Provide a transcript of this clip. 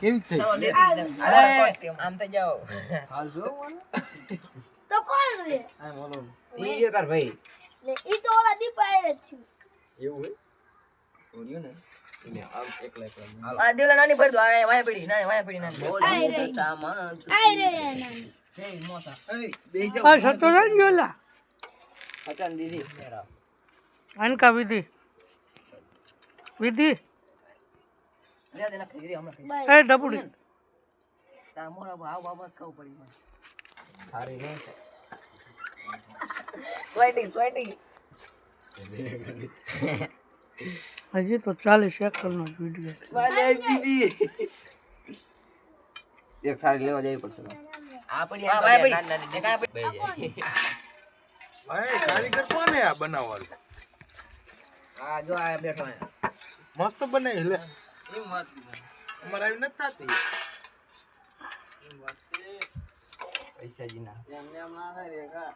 કેવી થઈ આમ તો જાઓ હાલ જો તો કોણ રે આ બોલો ઈ જે તાર ભાઈ ને ઈ તો ઓલા દીપાય જ છે એવું હે ઓડિયો ને એને આમ એકલા એકલા આ દેલા નાની ભર દો આ વાય પડી ના વાય પડી નાની આય રે. સામાન આય રે નાની છે મોટા એ બેહી જાવ આ સતો નહીં ગયોલા પચાન દીદી અનકા વિધિ વિધિ લે દેના ખીરી હમણાં બાય એ ડબુડી તાર મોરા ભાવ બાબત કહું પડી મને સારી નહીં સ્વેટી હજી તો 40 સેકન્ડનો જ વિડિયો છે માલે દીદી એક સારી લેવા જવી પડશે આ પડી આ વાય પડી નાની દેખા બે જાય ભાઈ કારીગર કોને આ બનાવવાનું આ જો આ બેઠો અહીંયા મસ્ત બનાવી લે એમ વાત અમાર આવી નથી થાતી એમ વાત છે પૈસા જીના એમને આમ ના થાય રે કા